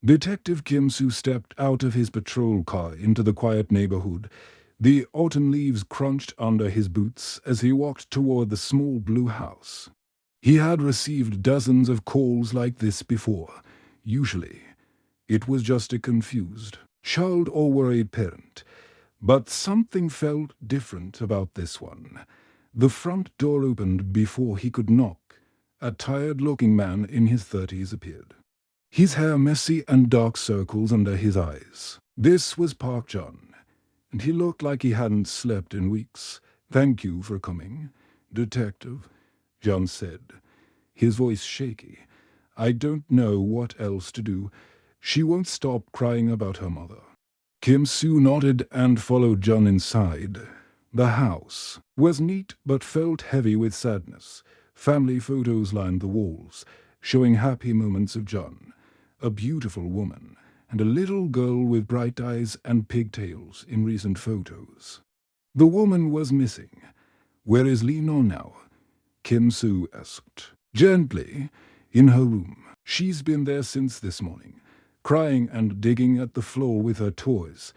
Detective Kim Soo stepped out of his patrol car into the quiet neighborhood. The autumn leaves crunched under his boots as he walked toward the small blue house. He had received dozens of calls like this before. Usually, it was just a confused, child or worried parent. But something felt different about this one. The front door opened before he could knock. A tired-looking man in his 30s appeared. His hair messy and dark circles under his eyes. This was Park John, and he looked like he hadn't slept in weeks. "Thank you for coming, Detective," John said, his voice shaky. "I don't know what else to do. She won't stop crying about her mother." Kim Soo nodded and followed John inside. The house was neat but felt heavy with sadness. Family photos lined the walls, showing happy moments of John, a beautiful woman, and a little girl with bright eyes and pigtails in recent photos. The woman was missing. "Where is Lino now?" Kim Soo asked. "Gently, in her room. She's been there since this morning, crying and digging at the floor with her toys."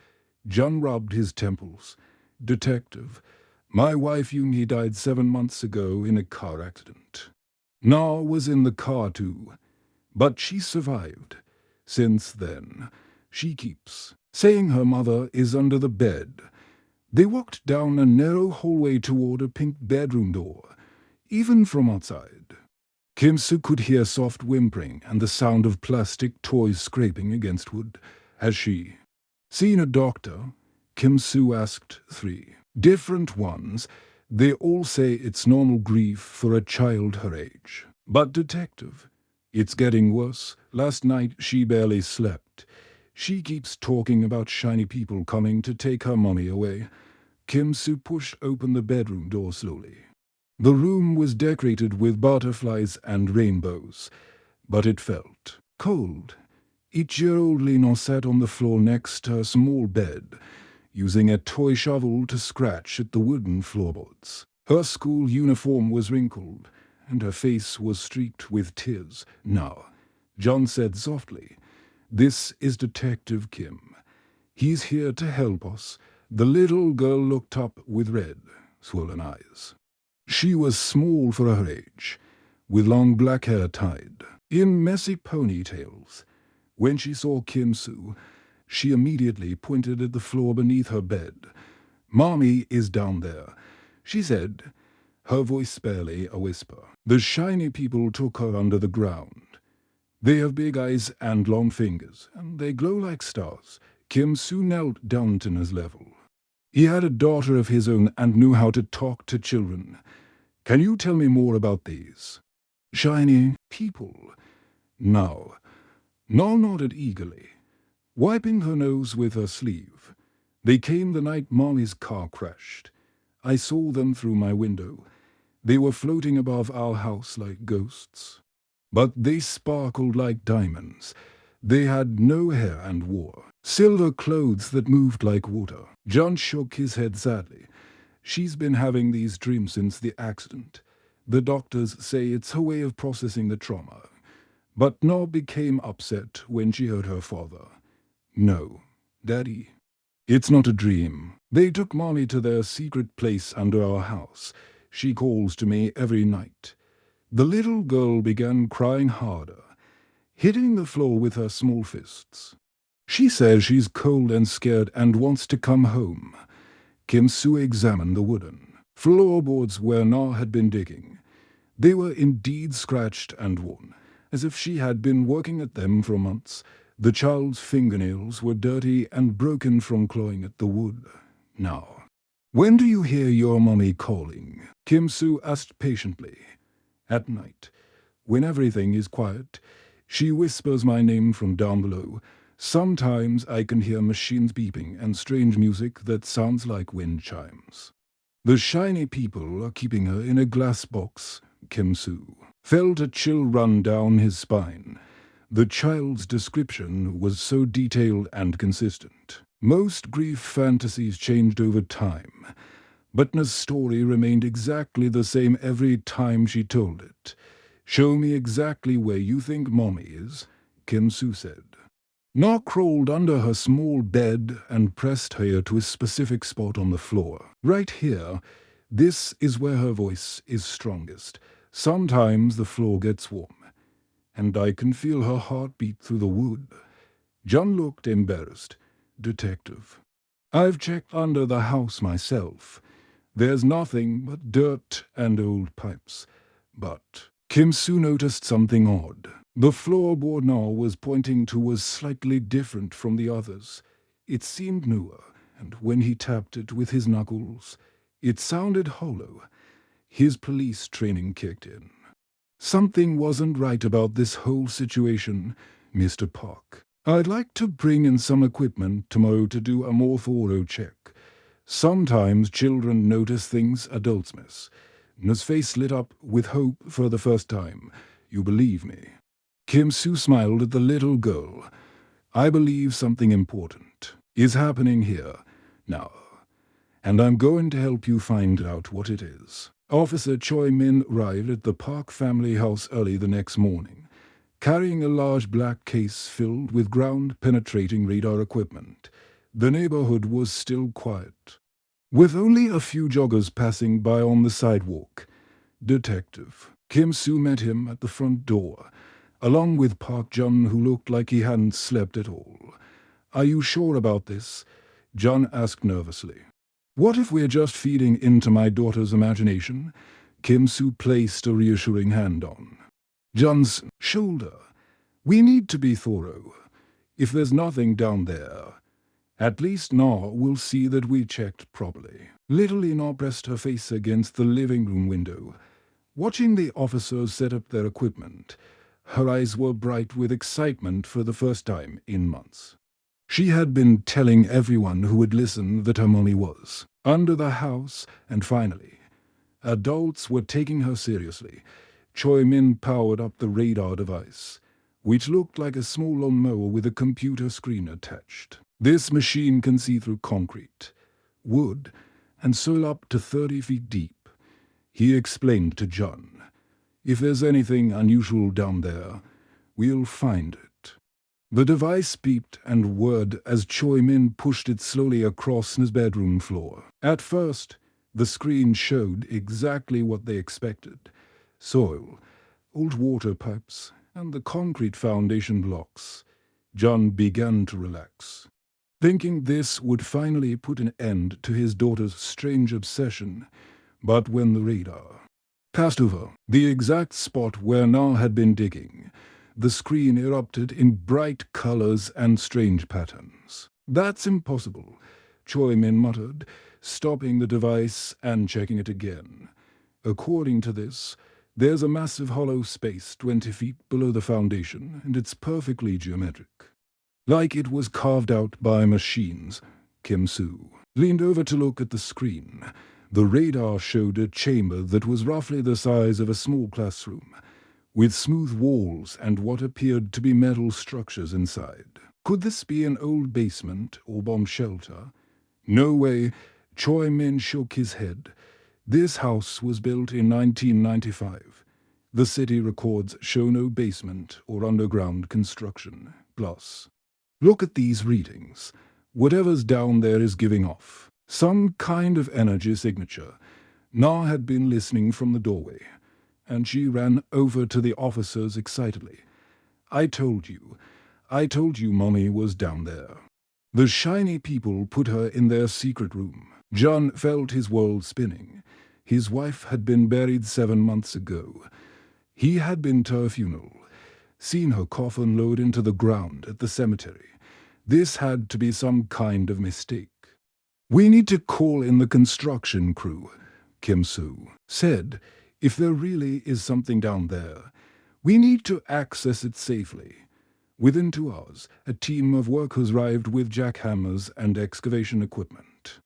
John rubbed his temples. "Detective, my wife Yoonhee died 7 months ago in a car accident. Na was in the car too, but she survived. Since then, she keeps saying her mother is under the bed." They walked down a narrow hallway toward a pink bedroom door, even from outside. Kim Soo could hear soft whimpering and the sound of plastic toys scraping against wood. "Has she seen a doctor?" Kim Soo asked. "3 different ones. They all say it's normal grief for a child her age. But Detective, it's getting worse. Last night she barely slept. She keeps talking about shiny people coming to take her mommy away." Kim Soo pushed open the bedroom door slowly. The room was decorated with butterflies and rainbows, but it felt cold. Eight-year-old Lino sat on the floor next to her small bed, using a toy shovel to scratch at the wooden floorboards. Her school uniform was wrinkled, and her face was streaked with tears. "Now," John said softly, "this is Detective Kim. He's here to help us." The little girl looked up with red, swollen eyes. She was small for her age, with long black hair tied in messy ponytails. When she saw Kim Soo, she immediately pointed at the floor beneath her bed. "Mommy is down there," she said, her voice barely a whisper. "The shiny people took her under the ground. They have big eyes and long fingers, and they glow like stars." Kim Soo knelt down to his level. He had a daughter of his own and knew how to talk to children. "Can you tell me more about these shiny people?" "No." Nol nodded eagerly, wiping her nose with her sleeve. "They came the night Mommy's car crashed. I saw them through my window. They were floating above our house like ghosts. But they sparkled like diamonds. They had no hair and wore silver clothes that moved like water." John shook his head sadly. "She's been having these dreams since the accident. The doctors say it's her way of processing the trauma. But No became upset when she heard her father." "No, Daddy, it's not a dream. They took Mommy to their secret place under our house. She calls to me every night." The little girl began crying harder, hitting the floor with her small fists. "She says she's cold and scared and wants to come home." Kim Soo examined the wooden floorboards where Na had been digging. They were indeed scratched and worn, as if she had been working at them for months. The child's fingernails were dirty and broken from clawing at the wood. "Now, when do you hear your mommy calling?" Kim Soo asked patiently. "At night, when everything is quiet. She whispers my name from down below. Sometimes I can hear machines beeping and strange music that sounds like wind chimes. The shiny people are keeping her in a glass box." Kim Soo felt a chill run down his spine. The child's description was so detailed and consistent. Most grief fantasies changed over time, but Na's story remained exactly the same every time she told it. "Show me exactly where you think Mommy is," Kim Soo said. Na crawled under her small bed and pressed her ear to a specific spot on the floor. Right here, this is where her voice is strongest. Sometimes the floor gets warm, and I can feel her heart beat through the wood. John looked embarrassed. Detective. I've checked under the house myself. There's nothing but dirt and old pipes. But Kim Soo noticed something odd. The floorboard now was pointing to was slightly different from the others. It seemed newer, and when he tapped it with his knuckles, it sounded hollow. His police training kicked in. Something wasn't right about this whole situation, Mr. Park. I'd like to bring in some equipment tomorrow to do a more thorough check. Sometimes children notice things adults miss. His face lit up with hope for the first time. You believe me? Kim Soo smiled at the little girl. I believe something important is happening here now, and I'm going to help you find out what it is. Officer Choi Min arrived at the Park family house early the next morning, carrying a large black case filled with ground-penetrating radar equipment. The neighborhood was still quiet, with only a few joggers passing by on the sidewalk. Detective Kim Soo met him at the front door, along with Park Jun, who looked like he hadn't slept at all. Are you sure about this? Jun asked nervously. What if we're just feeding into my daughter's imagination? Kim Soo placed a reassuring hand on Jun's shoulder. We need to be thorough. If there's nothing down there, at least Na will see that we checked properly. Little Na pressed her face against the living room window, watching the officers set up their equipment. Her eyes were bright with excitement for the first time in months. She had been telling everyone who would listen that her money was under the house, and finally, adults were taking her seriously. Choi Min powered up the radar device, which looked like a small lawnmower with a computer screen attached. This machine can see through concrete, wood, and soil up to 30 feet deep. He explained to John, if there's anything unusual down there, we'll find it. The device beeped and whirred as Choi Min pushed it slowly across his bedroom floor. At first, the screen showed exactly what they expected: soil, old water pipes, and the concrete foundation blocks. John began to relax, thinking this would finally put an end to his daughter's strange obsession. But when the radar passed over the exact spot where Na had been digging, the screen erupted in bright colors and strange patterns. That's impossible, Choi Min muttered, stopping the device and checking it again. According to this, there's a massive hollow space 20 feet below the foundation, and it's perfectly geometric, like it was carved out by machines. Kim Soo leaned over to look at the screen. The radar showed a chamber that was roughly the size of a small classroom, with smooth walls and what appeared to be metal structures inside. Could this be an old basement or bomb shelter? No way. Choi Min shook his head. This house was built in 1995. The city records show no basement or underground construction. Plus, look at these readings. Whatever's down there is giving off some kind of energy signature. Na had been listening from the doorway, and she ran over to the officers excitedly. I told you Mommy was down there. The shiny people put her in their secret room. John felt his world spinning. His wife had been buried 7 months ago. He had been to her funeral, seen her coffin lowered into the ground at the cemetery. This had to be some kind of mistake. We need to call in the construction crew, Kim Soo said. If there really is something down there, we need to access it safely. Within 2 hours, a team of workers arrived with jackhammers and excavation equipment.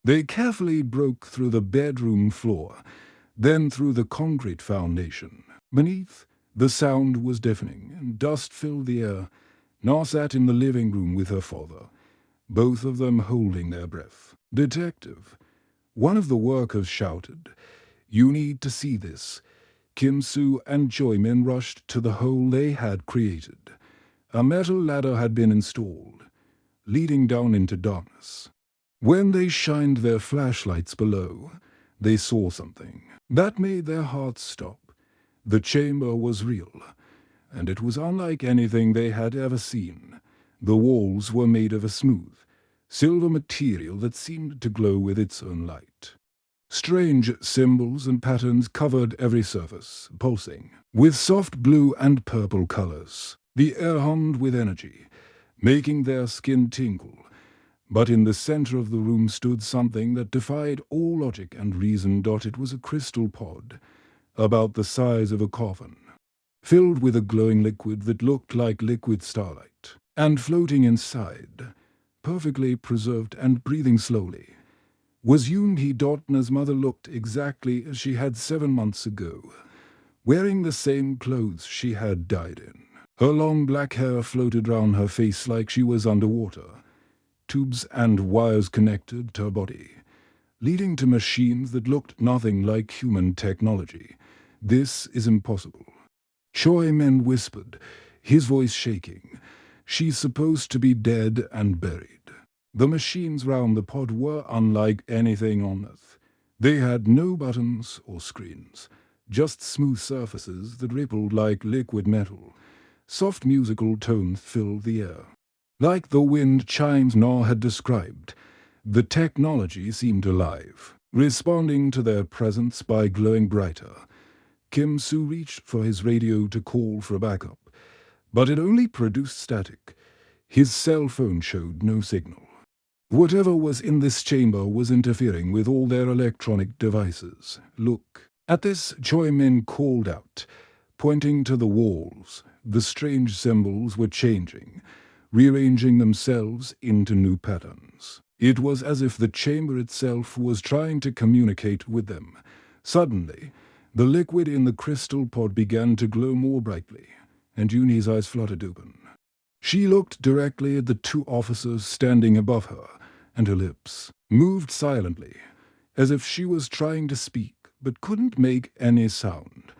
They carefully broke through the bedroom floor, then through the concrete foundation. Beneath, the sound was deafening, and dust filled the air. Na sat in the living room with her father, both of them holding their breath. Detective, one of the workers shouted, you need to see this. Kim Soo and Choi Min rushed to the hole they had created. A metal ladder had been installed, leading down into darkness. When they shined their flashlights below, they saw something that made their hearts stop. The chamber was real, and it was unlike anything they had ever seen. The walls were made of a smooth, silver material that seemed to glow with its own light. Strange symbols and patterns covered every surface, pulsing with soft blue and purple colors. The air hummed with energy, making their skin tingle. But in the center of the room stood something that defied all logic and reason. It was a crystal pod, about the size of a coffin, filled with a glowing liquid that looked like liquid starlight, and floating inside, perfectly preserved and breathing slowly, was Yoon-hee. His mother looked exactly as she had 7 months ago, wearing the same clothes she had died in. Her long black hair floated round her face like she was underwater. Tubes and wires connected to her body, leading to machines that looked nothing like human technology. "This is impossible," Choi Min whispered, his voice shaking. "She's supposed to be dead and buried." The machines round the pod were unlike anything on Earth. They had no buttons or screens, just smooth surfaces that rippled like liquid metal. Soft musical tones filled the air, like the wind chimes Na had described. The technology seemed alive, responding to their presence by glowing brighter. Kim Soo reached for his radio to call for backup, but it only produced static. His cell phone showed no signal. Whatever was in this chamber was interfering with all their electronic devices. "Look." At this, Choi Min called out, pointing to the walls. The strange symbols were changing, rearranging themselves into new patterns. It was as if the chamber itself was trying to communicate with them. Suddenly, the liquid in the crystal pod began to glow more brightly, and Yoon-hee's eyes fluttered open. She looked directly at the 2 officers standing above her, and her lips moved silently, as if she was trying to speak but couldn't make any sound.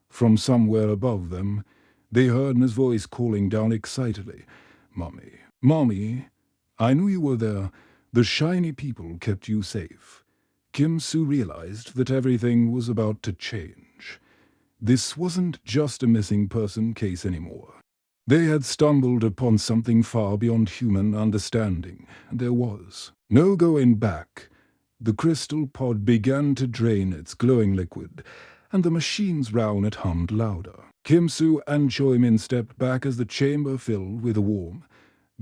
From somewhere above them, they heard his voice calling down excitedly, "Mommy, Mommy, I knew you were there. The shiny people kept you safe." Kim Soo realized that everything was about to change. This wasn't just a missing person case anymore. They had stumbled upon something far beyond human understanding. There was no going back. The crystal pod began to drain its glowing liquid, and the machines round it hummed louder. Kim Soo and Choi Min stepped back as the chamber filled with a warm,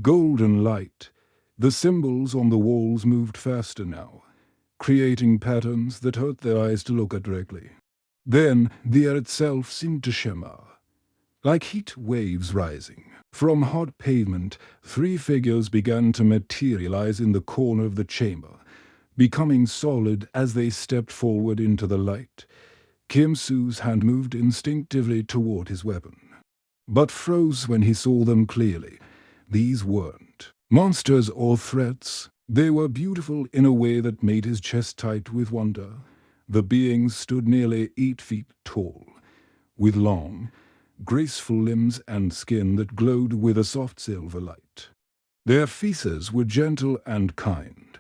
golden light. The symbols on the walls moved faster now, creating patterns that hurt their eyes to look at directly. Then the air itself seemed to shimmer, like heat waves rising. From hot pavement, 3 figures began to materialize in the corner of the chamber, becoming solid as they stepped forward into the light. Kim Soo's hand moved instinctively toward his weapon, but froze when he saw them clearly. These weren't monsters or threats. They were beautiful in a way that made his chest tight with wonder. The beings stood nearly 8 feet tall, with long, graceful limbs and skin that glowed with a soft silver light. Their faces were gentle and kind,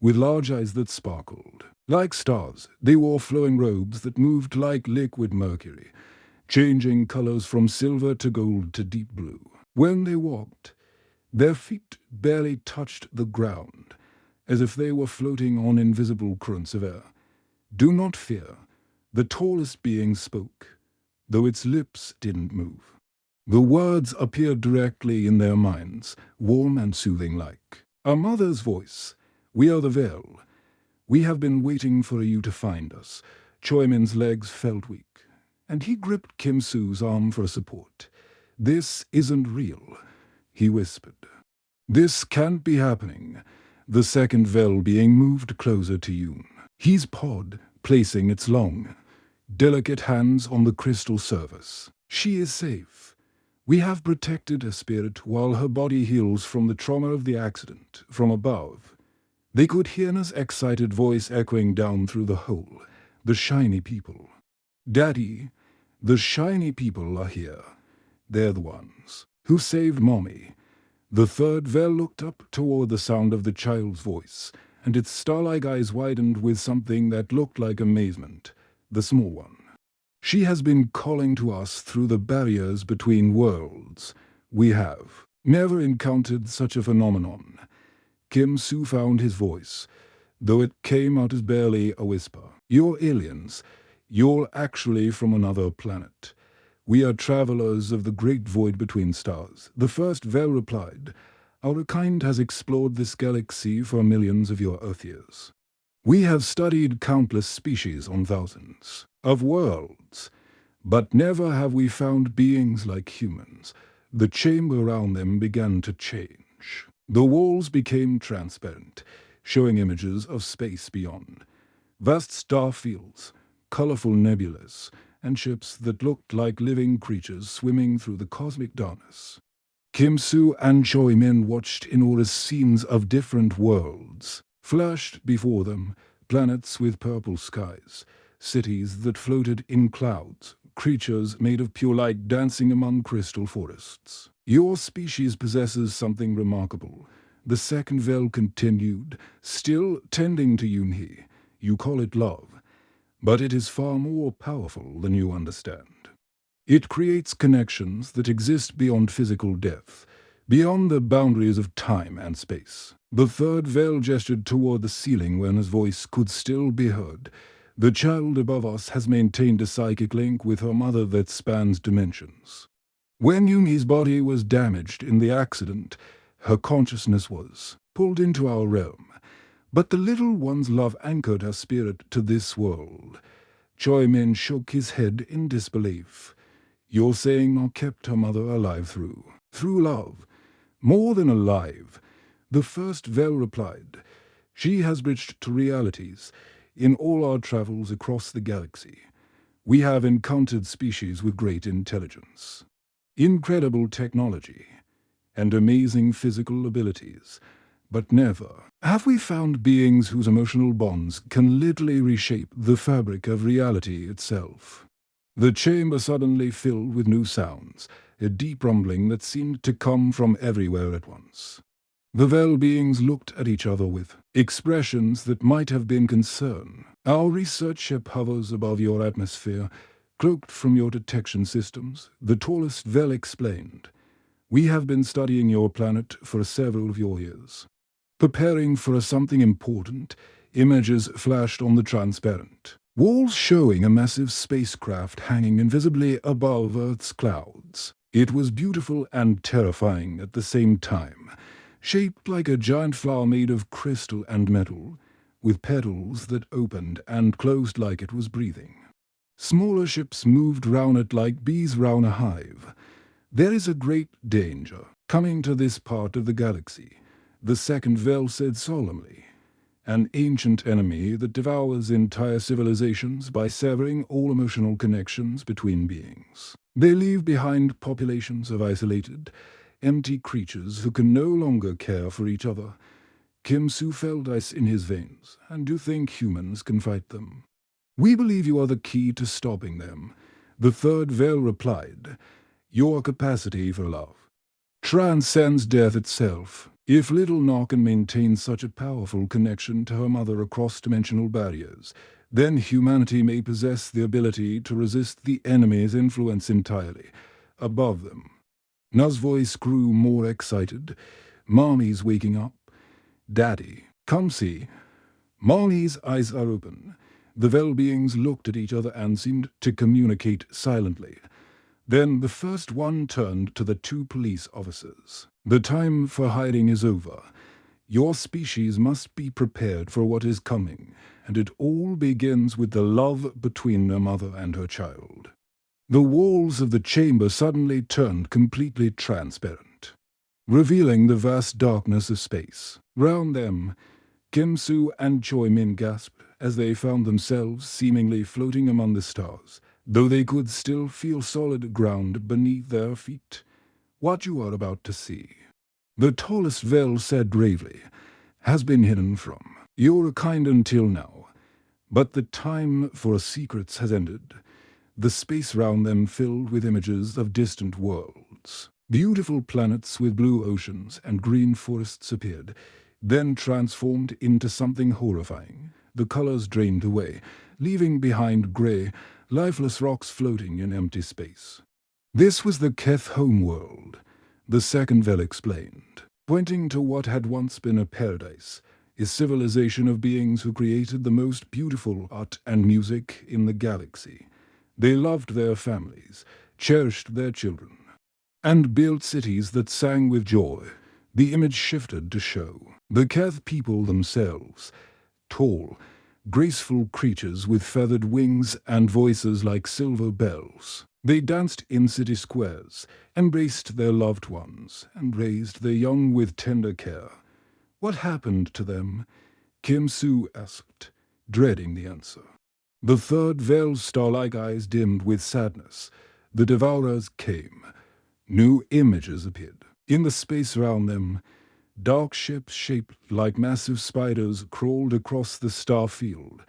with large eyes that sparkled. Like stars, they wore flowing robes that moved like liquid mercury, changing colors from silver to gold to deep blue. When they walked, their feet barely touched the ground, as if they were floating on invisible currents of air. "Do not fear," the tallest being spoke, though its lips didn't move. The words appeared directly in their minds, warm and soothing like a mother's voice. "We are the Veil. We have been waiting for you to find us." Choi Min's legs felt weak, and he gripped Kim Soo's arm for support. "This isn't real," he whispered. "This can't be happening." The second Veil being moved closer to Yoon, his pod placing its long, delicate hands on the crystal surface. "She is safe. We have protected her spirit while her body heals from the trauma of the accident." From above, they could hear his excited voice echoing down through the hole. "The shiny people. Daddy, the shiny people are here. They're the ones." Who saved Mommy? The third Vel looked up toward the sound of the child's voice, and its star-like eyes widened with something that looked like amazement. The small one. She has been calling to us through the barriers between worlds. We have never encountered such a phenomenon. Kim Soo found his voice, though it came out as barely a whisper. You're aliens. You're actually from another planet. We are travelers of the great void between stars. The first Vel replied, Our kind has explored this galaxy for millions of your Earth years. We have studied countless species on thousands of worlds, but never have we found beings like humans. The chamber around them began to change. The walls became transparent, showing images of space beyond. Vast star fields, colorful nebulas, and ships that looked like living creatures swimming through the cosmic darkness. Kim Soo and Choi Min watched in awe as scenes of different worlds flashed before them, planets with purple skies, cities that floated in clouds, creatures made of pure light dancing among crystal forests. Your species possesses something remarkable. The second Vel continued, still tending to Yunhee. You call it love, but it is far more powerful than you understand. It creates connections that exist beyond physical depth, beyond the boundaries of time and space. The third Vel gestured toward the ceiling when his voice could still be heard. The child above us has maintained a psychic link with her mother that spans dimensions. When Yumi's body was damaged in the accident, her consciousness was pulled into our realm. But the little one's love anchored her spirit to this world. Choi Min shook his head in disbelief. Your saying not kept her mother alive through love. More than alive, the first Vel replied. She has bridged to realities in all our travels across the galaxy. We have encountered species with great intelligence, incredible technology, and amazing physical abilities, but never have we found beings whose emotional bonds can literally reshape the fabric of reality itself. The chamber suddenly filled with new sounds, a deep rumbling that seemed to come from everywhere at once. The Vel beings looked at each other with expressions that might have been concern. Our research ship hovers above your atmosphere, cloaked from your detection systems, the tallest Vel explained. We have been studying your planet for several of your years. Preparing for something important, images flashed on the transparent walls showing a massive spacecraft hanging invisibly above Earth's clouds. It was beautiful and terrifying at the same time, shaped like a giant flower made of crystal and metal, with petals that opened and closed like it was breathing. Smaller ships moved round it like bees round a hive. There is a great danger coming to this part of the galaxy, the second Vel said solemnly. An ancient enemy that devours entire civilizations by severing all emotional connections between beings. They leave behind populations of isolated, empty creatures who can no longer care for each other. Kim Soo felt ice in his veins, and do think humans can fight them. We believe you are the key to stopping them. The third Vel replied, Your capacity for love transcends death itself. If little Na can maintain such a powerful connection to her mother across dimensional barriers, then humanity may possess the ability to resist the enemy's influence entirely, above them. Na's voice grew more excited. Mommy's waking up. Daddy, come see. Mommy's eyes are open. The Vel beings looked at each other and seemed to communicate silently. Then the first one turned to the two police officers. The time for hiding is over. Your species must be prepared for what is coming, and it all begins with the love between a mother and her child. The walls of the chamber suddenly turned completely transparent, revealing the vast darkness of space. Round them, Kim Soo and Choi Min gasped as they found themselves seemingly floating among the stars, though they could still feel solid ground beneath their feet. What you are about to see, the tallest Vel said gravely, has been hidden from your kind until now. But the time for secrets has ended. The space round them filled with images of distant worlds. Beautiful planets with blue oceans and green forests appeared, then transformed into something horrifying. The colors drained away, leaving behind gray, lifeless rocks floating in empty space. This was the Keth homeworld, the second Vel explained, pointing to what had once been a paradise, a civilization of beings who created the most beautiful art and music in the galaxy. They loved their families, cherished their children, and built cities that sang with joy. The image shifted to show the Keth people themselves, tall, graceful creatures with feathered wings and voices like silver bells. They danced in city squares, embraced their loved ones, and raised their young with tender care. What happened to them? Kim Soo asked, dreading the answer. The third Vel's star-like eyes dimmed with sadness. The Devourers came. New images appeared. In the space around them, dark ships shaped like massive spiders crawled across the star field,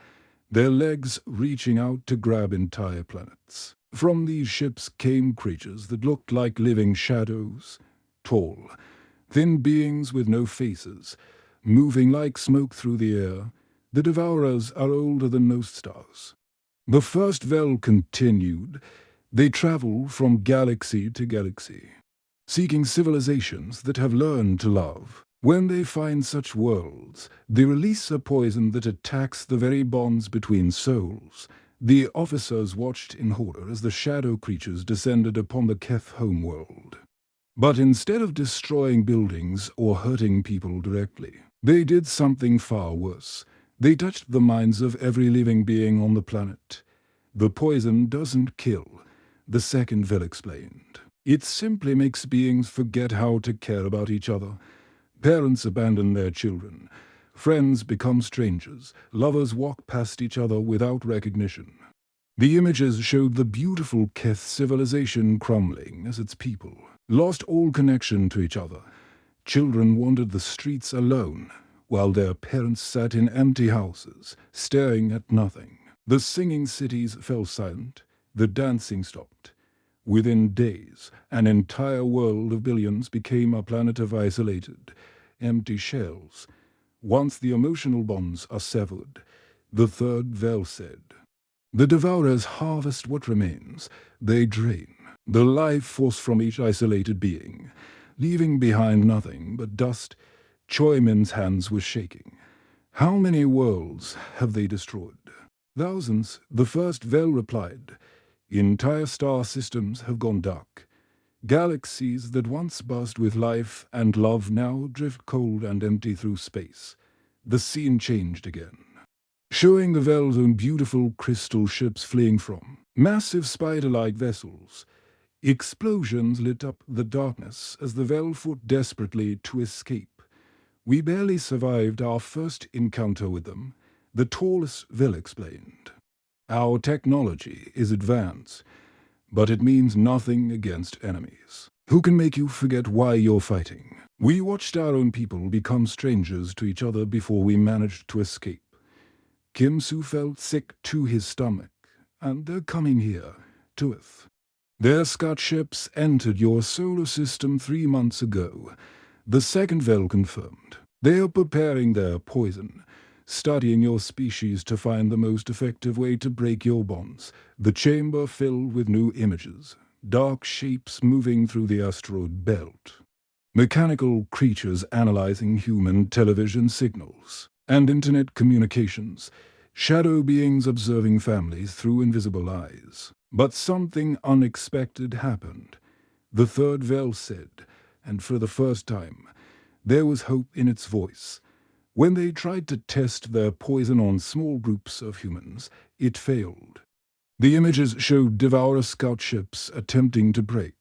their legs reaching out to grab entire planets. From these ships came creatures that looked like living shadows, tall, thin beings with no faces, moving like smoke through the air. The Devourers are older than most stars. The first Vel continued. They travel from galaxy to galaxy, seeking civilizations that have learned to love. When they find such worlds, they release a poison that attacks the very bonds between souls. The officers watched in horror as the shadow creatures descended upon the Keth homeworld. But instead of destroying buildings or hurting people directly, they did something far worse. They touched the minds of every living being on the planet. The poison doesn't kill, the second Vel explained. It simply makes beings forget how to care about each other. Parents abandon their children. Friends become strangers. Lovers walk past each other without recognition. The images showed the beautiful Keth civilization crumbling as its people lost all connection to each other. Children wandered the streets alone, while their parents sat in empty houses, staring at nothing. The singing cities fell silent. The dancing stopped. Within days, an entire world of billions became a planet of isolated, empty shells. Once the emotional bonds are severed, the third Vel said, the Devourers harvest what remains. They drain the life force from each isolated being, leaving behind nothing but dust. Choi Min's hands were shaking. How many worlds have they destroyed? Thousands, the first Vel replied. Entire star systems have gone dark. Galaxies that once buzzed with life and love now drift cold and empty through space. The scene changed again, showing the Vel's own beautiful crystal ships fleeing from massive spider-like vessels. Explosions lit up the darkness as the Vel fought desperately to escape. We barely survived our first encounter with them, the tallest Vel explained. Our technology is advanced, but it means nothing against enemies who can make you forget why you're fighting. We watched our own people become strangers to each other before we managed to escape. Kim Soo felt sick to his stomach, and they're coming here, to Earth. Their scout ships entered your solar system 3 months ago. The second Vel confirmed. They are preparing their poison, studying your species to find the most effective way to break your bonds. The chamber filled with new images, dark shapes moving through the asteroid belt, mechanical creatures analyzing human television signals and internet communications, shadow beings observing families through invisible eyes. But something unexpected happened. The third Vel said, and for the first time, there was hope in its voice. When they tried to test their poison on small groups of humans, it failed. The images showed Devourer scout ships attempting to break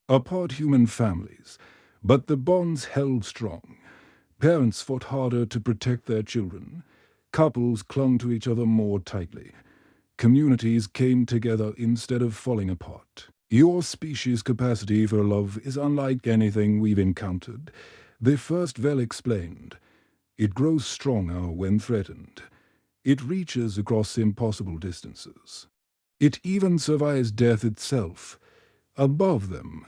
apart human families, but the bonds held strong. Parents fought harder to protect their children. Couples clung to each other more tightly. Communities came together instead of falling apart. Your species' capacity for love is unlike anything we've encountered, the first Vel explained. It grows stronger when threatened. It reaches across impossible distances. It even survives death itself. Above them,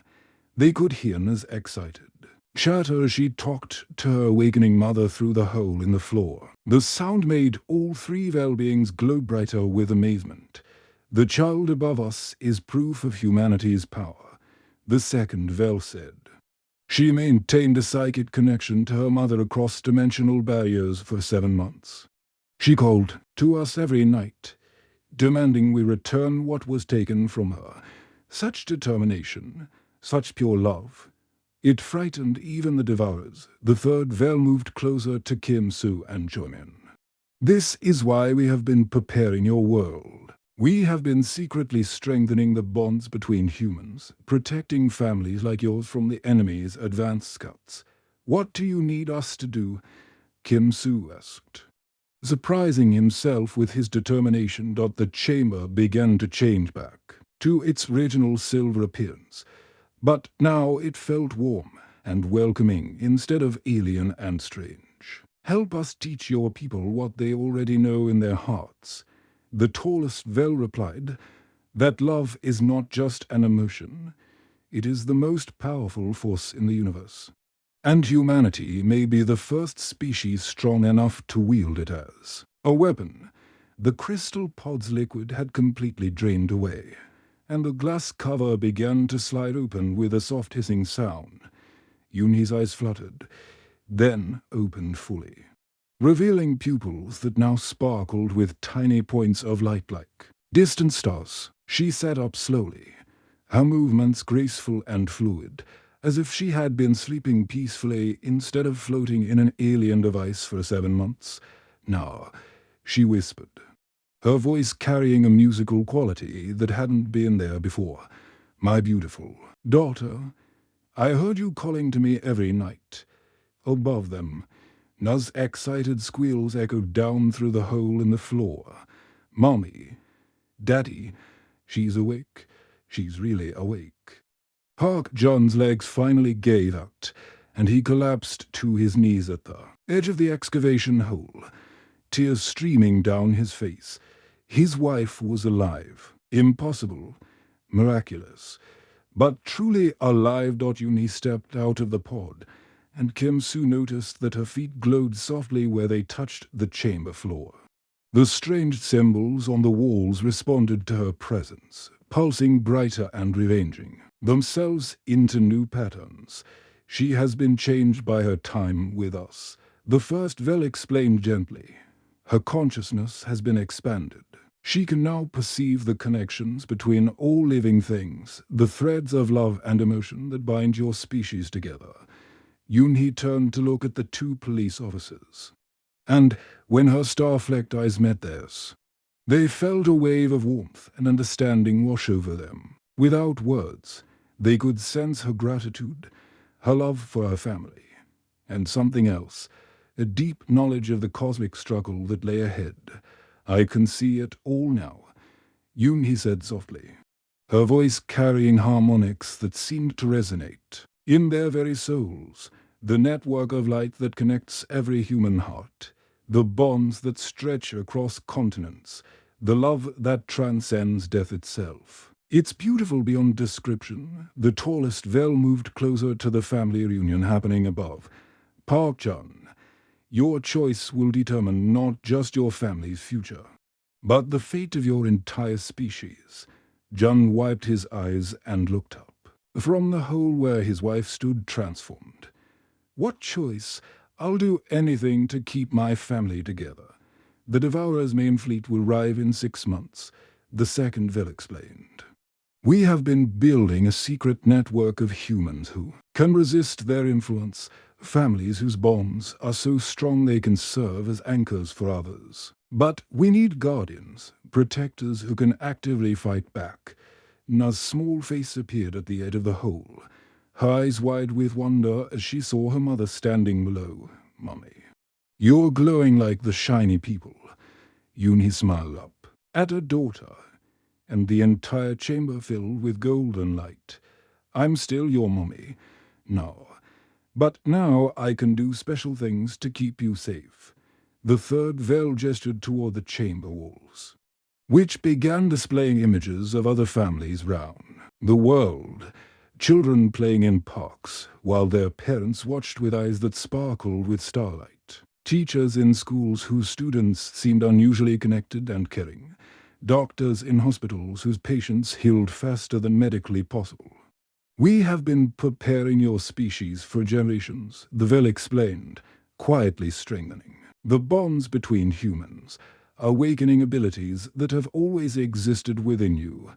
They could hear Naz excited. Chatter she talked to her awakening mother through the hole in the floor. The sound made all three Vel beings glow brighter with amazement. The child above us is proof of humanity's power, the second Vel said. She maintained a psychic connection to her mother across dimensional barriers for 7 months. She called to us every night, demanding we return what was taken from her. Such determination, such pure love. It frightened even the Devourers. The third Vel moved closer to Kim Soo and Joymin. This is why we have been preparing your world. We have been secretly strengthening the bonds between humans, protecting families like yours from the enemy's advanced scouts. What do you need us to do? Kim Soo asked. Surprising himself with his determination, the chamber began to change back to its original silver appearance. But now it felt warm and welcoming instead of alien and strange. Help us teach your people what they already know in their hearts. The tallest Vel replied, that love is not just an emotion. It is the most powerful force in the universe. And humanity may be the first species strong enough to wield it as a weapon. The crystal pod's liquid had completely drained away, and the glass cover began to slide open with a soft hissing sound. Yoonhee's eyes fluttered, then opened fully, revealing pupils that now sparkled with tiny points of light like distant stars. She sat up slowly, her movements graceful and fluid, as if she had been sleeping peacefully instead of floating in an alien device for 7 months. Now, she whispered, her voice carrying a musical quality that hadn't been there before. My beautiful daughter, I heard you calling to me every night. Above them, Naz's excited squeals echoed down through the hole in the floor. Mommy, Daddy, she's awake. She's really awake. Park John's legs finally gave out, and he collapsed to his knees at the edge of the excavation hole, tears streaming down his face. His wife was alive. Impossible. Miraculous. But truly alive. Yoonhee stepped out of the pod, and Kim Soo noticed that her feet glowed softly where they touched the chamber floor. The strange symbols on the walls responded to her presence, pulsing brighter and rearranging themselves into new patterns. She has been changed by her time with us, the first Vel explained gently. Her consciousness has been expanded. She can now perceive the connections between all living things, the threads of love and emotion that bind your species together. Yoonhee turned to look at the 2 police officers, and when her star-flecked eyes met theirs, they felt a wave of warmth and understanding wash over them. Without words, they could sense her gratitude, her love for her family, and something else, a deep knowledge of the cosmic struggle that lay ahead. I can see it all now, Yoonhee said softly, her voice carrying harmonics that seemed to resonate in their very souls, the network of light that connects every human heart, the bonds that stretch across continents, the love that transcends death itself. It's beautiful beyond description. The tallest Vel moved closer to the family reunion happening above. Park-chan, your choice will determine not just your family's future, but the fate of your entire species. Jun wiped his eyes and looked up from the hole where his wife stood transformed. What choice? I'll do anything to keep my family together. The Devourer's main fleet will arrive in 6 months, the second Vel explained. We have been building a secret network of humans who can resist their influence, families whose bonds are so strong they can serve as anchors for others. But we need guardians, protectors who can actively fight back. Naz's small face appeared at the edge of the hole, her eyes wide with wonder as she saw her mother standing below. Mummy, you're glowing like the shiny people. Yoonhee smiled up at her daughter, and the entire chamber filled with golden light. I'm still your mummy. No. But now I can do special things to keep you safe. The third Vel gestured toward the chamber walls, which began displaying images of other families round the world. Children playing in parks, while their parents watched with eyes that sparkled with starlight. Teachers in schools whose students seemed unusually connected and caring. Doctors in hospitals whose patients healed faster than medically possible. "We have been preparing your species for generations," the Vel explained, quietly strengthening the bonds between humans, awakening abilities that have always existed within you.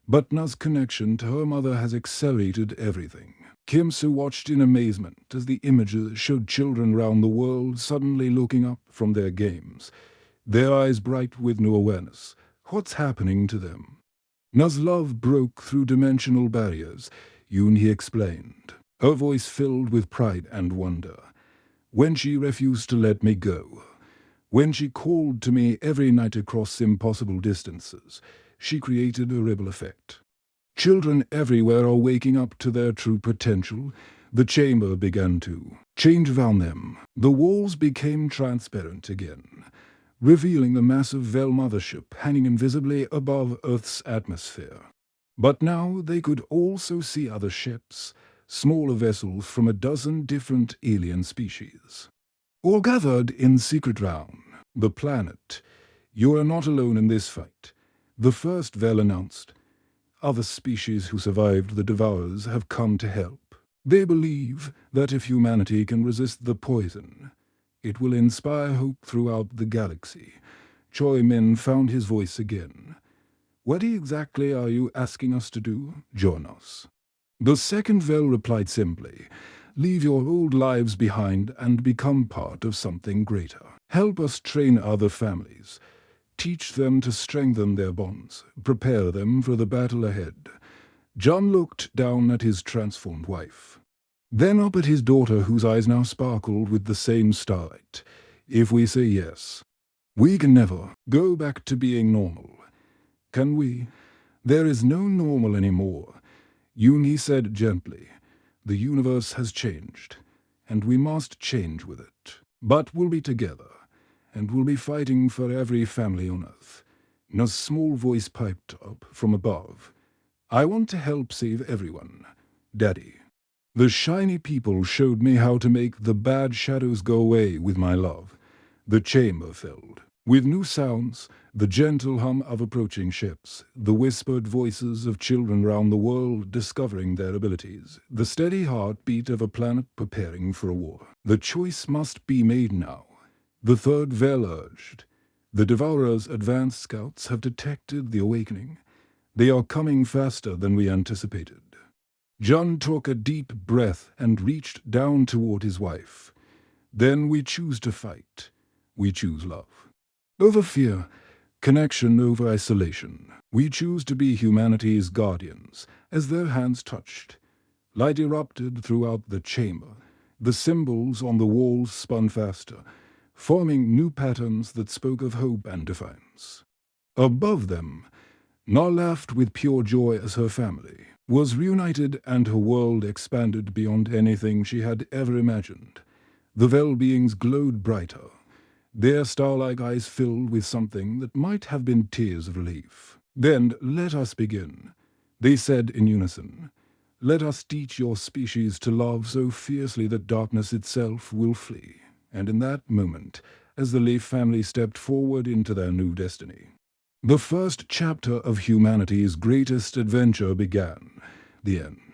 But Na's connection to her mother has accelerated everything. Kimsu watched in amazement as the images showed children round the world suddenly looking up from their games, their eyes bright with new awareness. What's happening to them? Na's love broke through dimensional barriers, Yoon-hee explained, her voice filled with pride and wonder. When she refused to let me go, when she called to me every night across impossible distances, she created a ripple effect. Children everywhere are waking up to their true potential. The chamber began to change around them. The walls became transparent again, revealing the massive Vel mothership hanging invisibly above Earth's atmosphere. But now they could also see other ships, smaller vessels from a dozen different alien species, all gathered in secret round the planet. "You are not alone in this fight," the first Vel announced. "Other species who survived the Devourers have come to help. They believe that if humanity can resist the poison, it will inspire hope throughout the galaxy." Choi Min found his voice again. "What exactly are you asking us to do?" "Join us." The second Vel replied simply. "Leave your old lives behind and become part of something greater. Help us train other families. Teach them to strengthen their bonds. Prepare them for the battle ahead." John looked down at his transformed wife, then up at his daughter whose eyes now sparkled with the same starlight. "If we say yes, we can never go back to being normal. Can we? There is no normal anymore," Yoon-hee said gently. "The universe has changed, and we must change with it. But we'll be together, and we'll be fighting for every family on Earth." Na's small voice piped up from above. "I want to help save everyone, Daddy. The shiny people showed me how to make the bad shadows go away with my love." The chamber filled with new sounds, the gentle hum of approaching ships, the whispered voices of children round the world discovering their abilities, the steady heartbeat of a planet preparing for a war. "The choice must be made now," the third Vel urged. "The Devourer's advanced scouts have detected the awakening. They are coming faster than we anticipated." John took a deep breath and reached down toward his wife. "Then we choose to fight. We choose love. Over fear, connection over isolation. We choose to be humanity's guardians." As their hands touched, light erupted throughout the chamber. The symbols on the walls spun faster, forming new patterns that spoke of hope and defiance. Above them, Na laughed with pure joy as her family was reunited and her world expanded beyond anything she had ever imagined. The Vel beings glowed brighter, their star-like eyes filled with something that might have been tears of relief. "Then let us begin," they said in unison. "Let us teach your species to love so fiercely that darkness itself will flee." And in that moment, as the Leaf family stepped forward into their new destiny, the first chapter of humanity's greatest adventure began. The end.